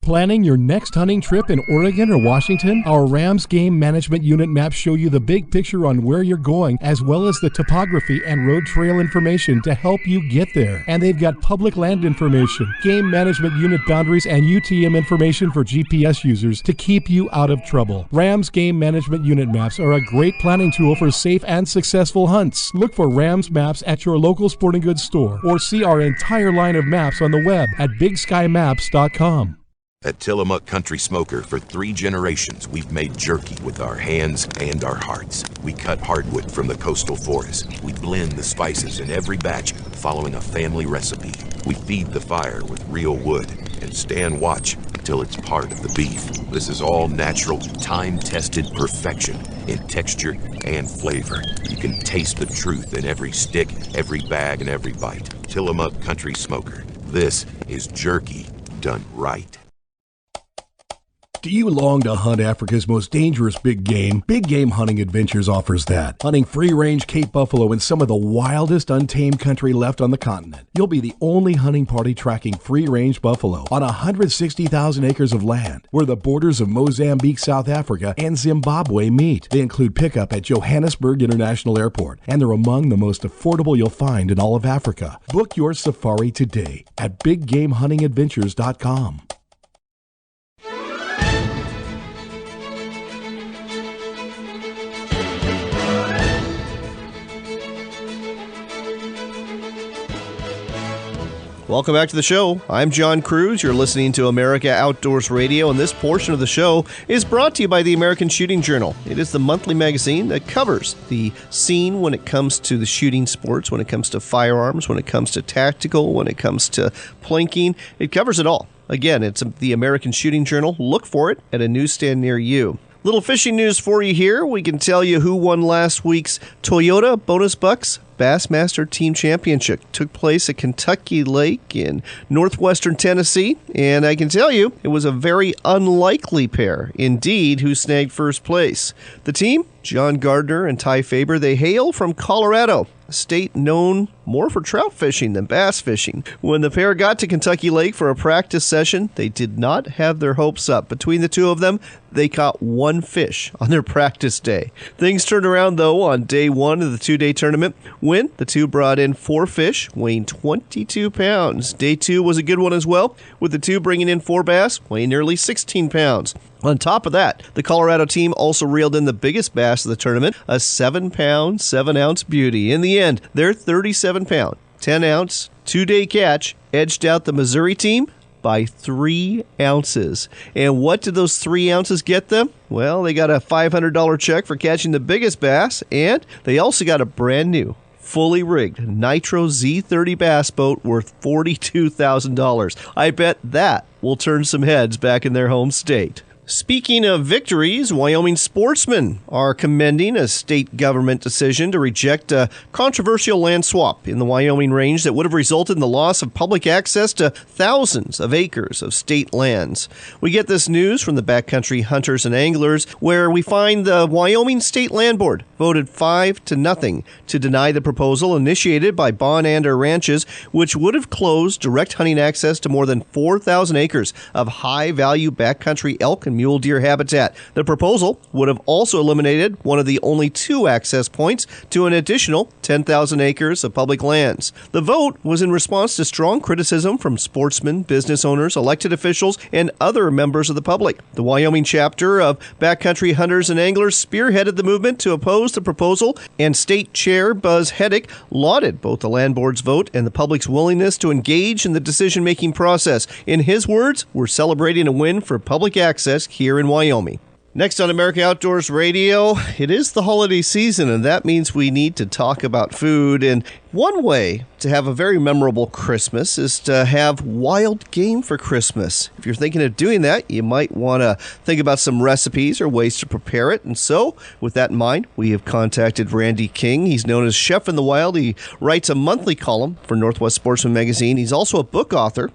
Planning your next hunting trip in Oregon or Washington? Our Rams Game Management Unit maps show you the big picture on where you're going, as well as the topography and road trail information to help you get there. And they've got public land information, Game Management Unit boundaries, and UTM information for GPS users to keep you out of trouble. Rams Game Management Unit maps are a great planning tool for safe and successful hunts. Look for Rams maps at your local sporting goods store, or see our entire line of maps on the web at BigSkyMaps.com. At Tillamook Country Smoker, for 3 generations, we've made jerky with our hands and our hearts. We cut hardwood from the coastal forest. We blend the spices in every batch, following a family recipe. We feed the fire with real wood and stand watch until it's part of the beef. This is all natural, time-tested perfection in texture and flavor. You can taste the truth in every stick, every bag, and every bite. Tillamook Country Smoker. This is jerky done right. Do you long to hunt Africa's most dangerous big game? Big Game Hunting Adventures offers that. Hunting free-range Cape buffalo in some of the wildest untamed country left on the continent. You'll be the only hunting party tracking free-range buffalo on 160,000 acres of land where the borders of Mozambique, South Africa, and Zimbabwe meet. They include pickup at Johannesburg International Airport, and they're among the most affordable you'll find in all of Africa. Book your safari today at BigGameHuntingAdventures.com. Welcome back to the show. I'm John Cruz. You're listening to America Outdoors Radio, and this portion of the show is brought to you by the American Shooting Journal. It is the monthly magazine that covers the scene when it comes to the shooting sports, when it comes to firearms, when it comes to tactical, when it comes to plinking. It covers it all. Again, it's the American Shooting Journal. Look for it at a newsstand near you. Little fishing news for you here. We can tell you who won last week's Toyota Bonus Bucks Bassmaster Team Championship. Took place at Kentucky Lake in northwestern Tennessee, and I can tell you it was a very unlikely pair indeed who snagged first place. The team, John Gardner and Ty Faber, they hail from Colorado, a state known more for trout fishing than bass fishing. When the pair got to Kentucky Lake for a practice session, they did not have their hopes up. Between the two of them, they caught one fish on their practice day. Things turned around, though, on day one of the two-day tournament, when the two brought in 4 fish weighing 22 pounds. Day 2 was a good one as well, with the two bringing in 4 bass weighing nearly 16 pounds. On top of that, the Colorado team also reeled in the biggest bass of the tournament, a 7-pound, 7-ounce beauty. In the end, their 37-pound, 10-ounce, 2-day catch edged out the Missouri team by 3 ounces. And what did those 3 ounces get them? Well, they got a $500 check for catching the biggest bass, and they also got a brand new, fully rigged Nitro Z30 bass boat worth $42,000. I bet that will turn some heads back in their home state. Speaking of victories, Wyoming sportsmen are commending a state government decision to reject a controversial land swap in the Wyoming range that would have resulted in the loss of public access to thousands of acres of state lands. We get this news from the Backcountry Hunters and Anglers, where we find the Wyoming State Land Board voted 5-0 to deny the proposal initiated by Bonander Ranches, which would have closed direct hunting access to more than 4,000 acres of high-value backcountry elk and mule deer habitat. The proposal would have also eliminated one of the only 2 access points to an additional 10,000 acres of public lands. The vote was in response to strong criticism from sportsmen, business owners, elected officials, and other members of the public. The Wyoming chapter of Backcountry Hunters and Anglers spearheaded the movement to oppose the proposal, and State Chair Buzz Heddick lauded both the land board's vote and the public's willingness to engage in the decision-making process. In his words, "We're celebrating a win for public access here in Wyoming." Next on America Outdoors Radio, it is the holiday season, and that means we need to talk about food. And one way to have a very memorable Christmas is to have wild game for Christmas. If you're thinking of doing that, you might want to think about some recipes or ways to prepare it. And so, with that in mind, we have contacted Randy King. He's known as Chef in the Wild. He writes a monthly column for Northwest Sportsman magazine. He's also a book author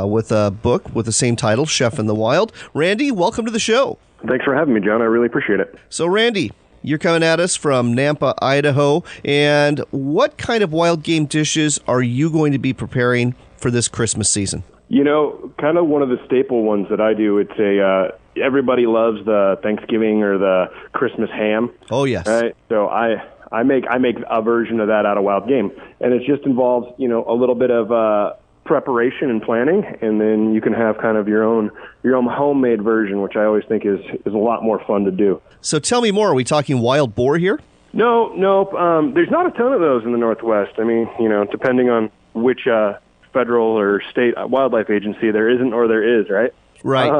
with a book with the same title, Chef in the Wild. Randy, welcome to the show. Thanks for having me, John. I really appreciate it. So, Randy, you're coming at us from Nampa, Idaho. And what kind of wild game dishes are you going to be preparing for this Christmas season? You know, kind of one of the staple ones that I do. It's everybody loves the Thanksgiving or the Christmas ham. Oh, yes. Right? So I make a version of that out of wild game, and it just involves a little bit of preparation and planning, and then you can have kind of your own homemade version, which I always think is a lot more fun to do. So tell me more. Are we talking wild boar here? No. There's not a ton of those in the Northwest. I mean, depending on which federal or state wildlife agency there isn't or there is, right? Right.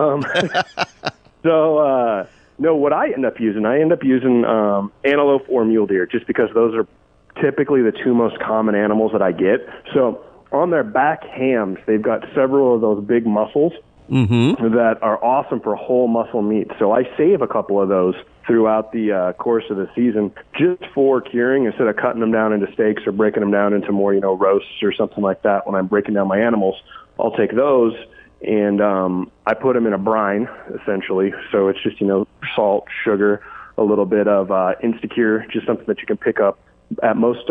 No, what I end up using antelope or mule deer, just because those are typically the 2 most common animals that I get. So on their back hams, they've got several of those big muscles that are awesome for whole muscle meat. So I save a couple of those throughout the course of the season just for curing, instead of cutting them down into steaks or breaking them down into more, roasts or something like that. When I'm breaking down my animals, I'll take those and I put them in a brine, essentially. So it's just, salt, sugar, a little bit of Instacure, just something that you can pick up at most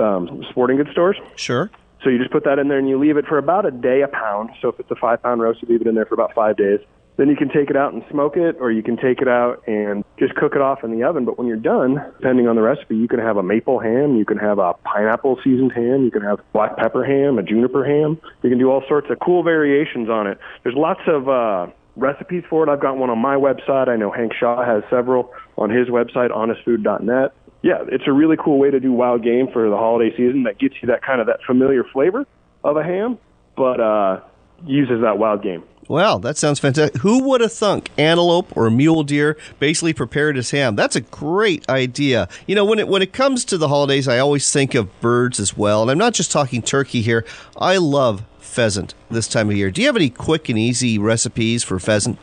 sporting goods stores. Sure. So you just put that in there and you leave it for about a day a pound. So if it's a 5-pound roast, you leave it in there for about 5 days. Then you can take it out and smoke it, or you can take it out and just cook it off in the oven. But when you're done, depending on the recipe, you can have a maple ham, you can have a pineapple seasoned ham, you can have black pepper ham, a juniper ham. You can do all sorts of cool variations on it. There's lots of recipes for it. I've got one on my website. I know Hank Shaw has several on his website, honestfood.net. Yeah, it's a really cool way to do wild game for the holiday season that gets you that kind of that familiar flavor of a ham, but uses that wild game. Wow, that sounds fantastic. Who would have thunk antelope or mule deer basically prepared as ham? That's a great idea. When it comes to the holidays, I always think of birds as well, and I'm not just talking turkey here. I love pheasant this time of year. Do you have any quick and easy recipes for pheasant?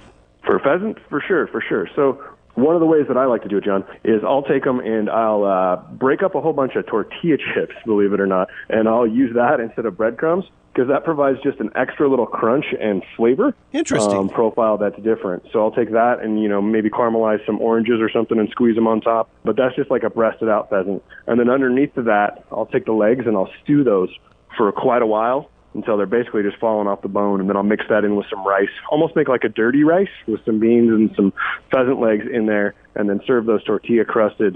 For pheasant? For sure. So one of the ways that I like to do it, John, is I'll take them and I'll break up a whole bunch of tortilla chips, believe it or not, and I'll use that instead of breadcrumbs, because that provides just an extra little crunch and flavor profile that's different. So I'll take that and, maybe caramelize some oranges or something and squeeze them on top. But that's just like a breasted out pheasant. And then underneath of that, I'll take the legs and I'll stew those for quite a while until they're basically just falling off the bone. And then I'll mix that in with some rice, almost make like a dirty rice with some beans and some pheasant legs in there, and then serve those tortilla-crusted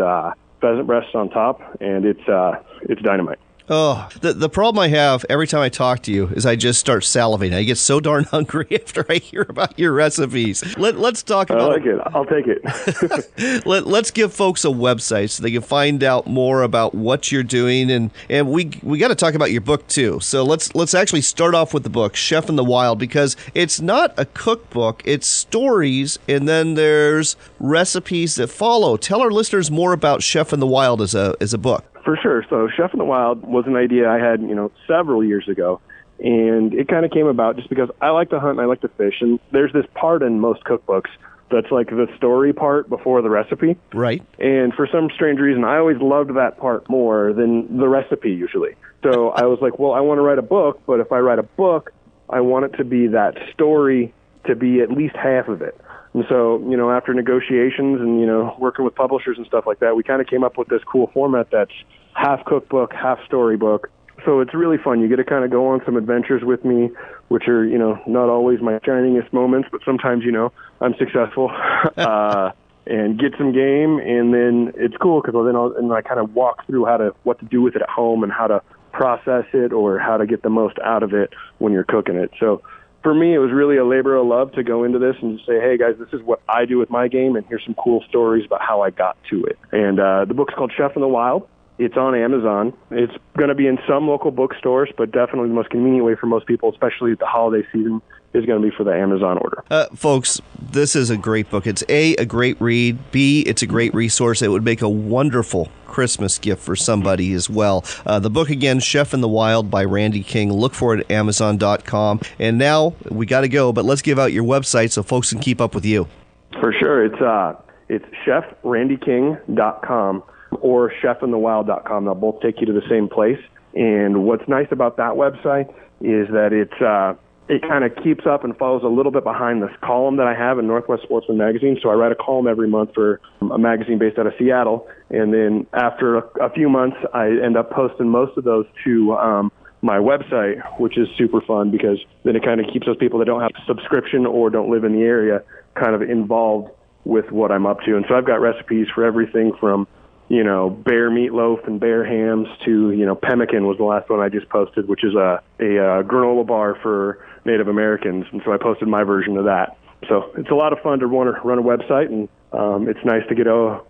pheasant breasts on top. And it's dynamite. Oh, the problem I have every time I talk to you is I just start salivating. I get so darn hungry after I hear about your recipes. Let's talk about I like it. I'll take it. Let's give folks a website so they can find out more about what you're doing, and we got to talk about your book too. So let's actually start off with the book, Chef in the Wild, because it's not a cookbook, it's stories, and then there's recipes that follow. Tell our listeners more about Chef in the Wild as a book. For sure. So Chef in the Wild was an idea I had, several years ago. And it kind of came about just because I like to hunt and I like to fish. And there's this part in most cookbooks that's like the story part before the recipe. Right. And for some strange reason, I always loved that part more than the recipe usually. So I was like, well, I want to write a book, but if I write a book, I want it to be that story to be at least half of it. And so, after negotiations and, working with publishers and stuff like that, we kind of came up with this cool format that's half cookbook, half storybook. So it's really fun. You get to kind of go on some adventures with me, which are, not always my shiningest moments, but sometimes, I'm successful and get some game. And then it's cool because then I kind of walk through what to do with it at home and how to process it or how to get the most out of it when you're cooking it. So for me, it was really a labor of love to go into this and just say, hey, guys, this is what I do with my game, and here's some cool stories about how I got to it. And the book's called Chef in the Wild. It's on Amazon. It's going to be in some local bookstores, but definitely the most convenient way for most people, especially the holiday season, is going to be for the Amazon order. Folks, this is a great book. It's A, a great read. B, it's a great resource. It would make a wonderful Christmas gift for somebody as well. The book, again, Chef in the Wild by Randy King. Look for it at Amazon.com. And now we got to go, but let's give out your website so folks can keep up with you. For sure. It's chefrandyking.com or chefinthewild.com. They'll both take you to the same place. And what's nice about that website is that it kind of keeps up and follows a little bit behind this column that I have in Northwest Sportsman Magazine. So I write a column every month for a magazine based out of Seattle. And then after a few months, I end up posting most of those to my website, which is super fun because then it kind of keeps those people that don't have a subscription or don't live in the area kind of involved with what I'm up to. And so I've got recipes for everything from bear meatloaf and bear hams to, pemmican was the last one I just posted, which is a granola bar for Native Americans. And so I posted my version of that. So it's a lot of fun to want to run a website, and it's nice to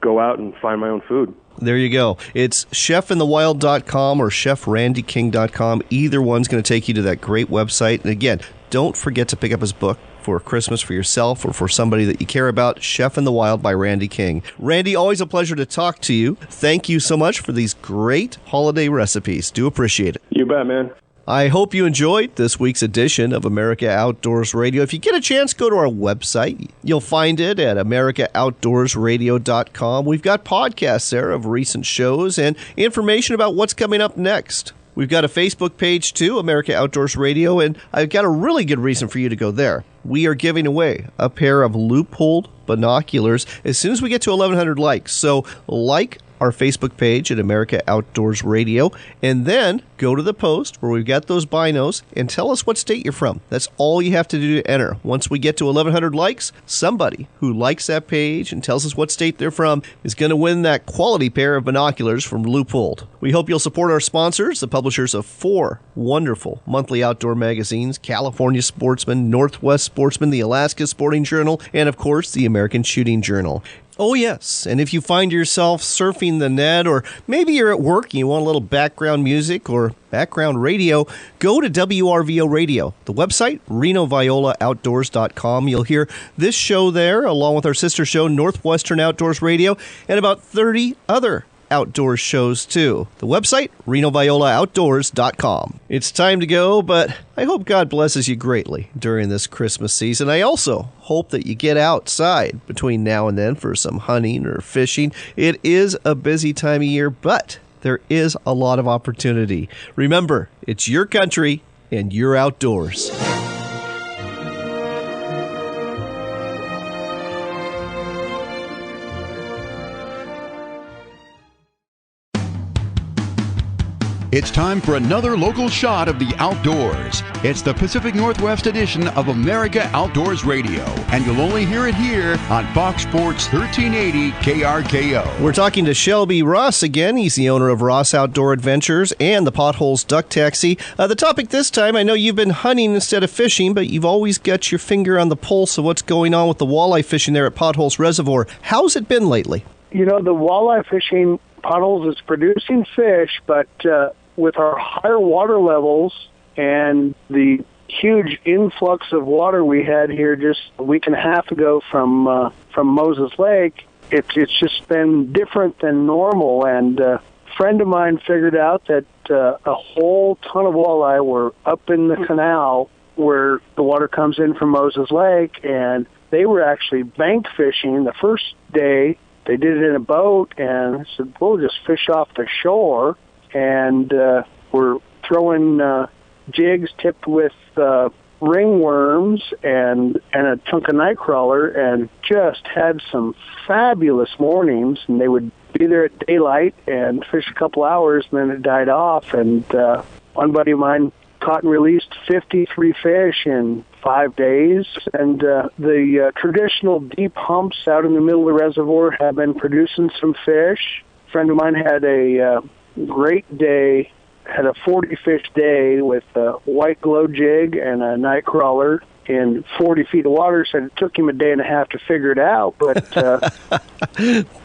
go out and find my own food. There you go. It's chefinthewild.com or chefrandyking.com. Either one's going to take you to that great website. And again, don't forget to pick up his book for Christmas for yourself or for somebody that you care about, Chef in the Wild by Randy King. Randy, always a pleasure to talk to you. Thank you so much for these great holiday recipes. Do appreciate it. You bet, man. I hope you enjoyed this week's edition of America Outdoors Radio. If you get a chance, go to our website. You'll find it at americaoutdoorsradio.com. We've got podcasts there of recent shows and information about what's coming up next. We've got a Facebook page, too, America Outdoors Radio, and I've got a really good reason for you to go there. we are giving away a pair of Leupold binoculars as soon as we get to 1,100 likes. So like our Facebook page at America Outdoors Radio, and then go to the post where we've got those binos and tell us what state you're from. That's all you have to do to enter. Once we get to 1,100 likes, somebody who likes that page and tells us what state they're from is going to win that quality pair of binoculars from Leupold. We hope you'll support our sponsors, the publishers of 4 wonderful monthly outdoor magazines: California Sportsman, Northwest Sportsman, the Alaska Sporting Journal, and of course the American Shooting Journal. Oh, yes, and if you find yourself surfing the net, or maybe you're at work and you want a little background music or background radio, go to WRVO Radio, the website, RenoViolaOutdoors.com. You'll hear this show there, along with our sister show, Northwestern Outdoors Radio, and about 30 other outdoor shows too. The website, RenoViolaOutdoors.com. It's time to go, but I hope God blesses you greatly during this Christmas season. I also hope that you get outside between now and then for some hunting or fishing. It is a busy time of year, but there is a lot of opportunity. Remember, it's your country and your outdoors. It's time for another local shot of the outdoors. It's the Pacific Northwest edition of America Outdoors Radio, and you'll only hear it here on Fox Sports 1380 KRKO. We're talking to Shelby Ross again. He's the owner of Ross Outdoor Adventures and the Potholes Duck Taxi. The topic this time, I know you've been hunting instead of fishing, but you've always got your finger on the pulse of what's going on with the walleye fishing there at Potholes Reservoir. How's it been lately? You know, the walleye fishing, Potholes is producing fish, but with our higher water levels and the huge influx of water we had here just a week and a half ago from Moses Lake, it's just been different than normal. And a friend of mine figured out that a whole ton of walleye were up in the canal where the water comes in from Moses Lake, and they were actually bank fishing. The first day they did it in a boat, and I said, we'll just fish off the shore. And we're throwing jigs tipped with ringworms and a chunk of nightcrawler, and just had some fabulous mornings. And they would be there at daylight and fish a couple hours, and then it died off. And one buddy of mine caught and released 53 fish in 5 days. And the traditional deep humps out in the middle of the reservoir have been producing some fish. A friend of mine had a great day, had a 40-fish day with a white glow jig and a night crawler in 40 feet of water. Said it took him a day and a half to figure it out, but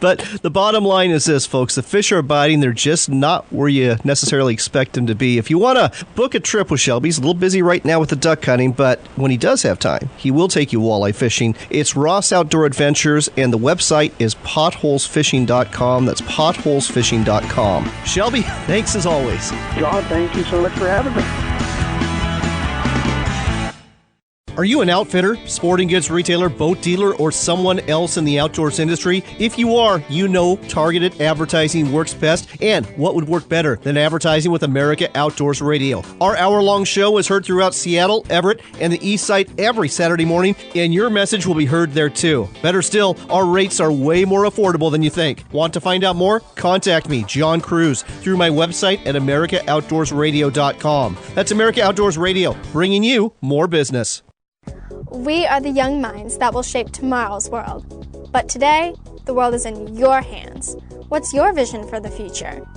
but the bottom line is this, folks: the fish are biting. They're just not where you necessarily expect them to be. If you want to book a trip with Shelby, he's a little busy right now with the duck hunting, but when he does have time, he will take you walleye fishing. It's Ross Outdoor Adventures, and the website is potholesfishing.com. That's potholesfishing.com. Shelby, thanks as always. John, thank you so much for having me. Are you an outfitter, sporting goods retailer, boat dealer, or someone else in the outdoors industry? If you are, you know targeted advertising works best, and what would work better than advertising with America Outdoors Radio? Our hour-long show is heard throughout Seattle, Everett, and the East Side every Saturday morning, and your message will be heard there too. Better still, our rates are way more affordable than you think. Want to find out more? Contact me, John Cruz, through my website at AmericaOutdoorsRadio.com. That's America Outdoors Radio, bringing you more business. We are the young minds that will shape tomorrow's world. But today, the world is in your hands. What's your vision for the future?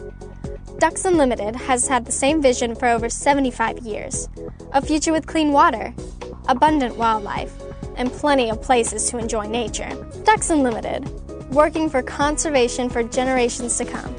Ducks Unlimited has had the same vision for over 75 years. A future with clean water, abundant wildlife, and plenty of places to enjoy nature. Ducks Unlimited, working for conservation for generations to come.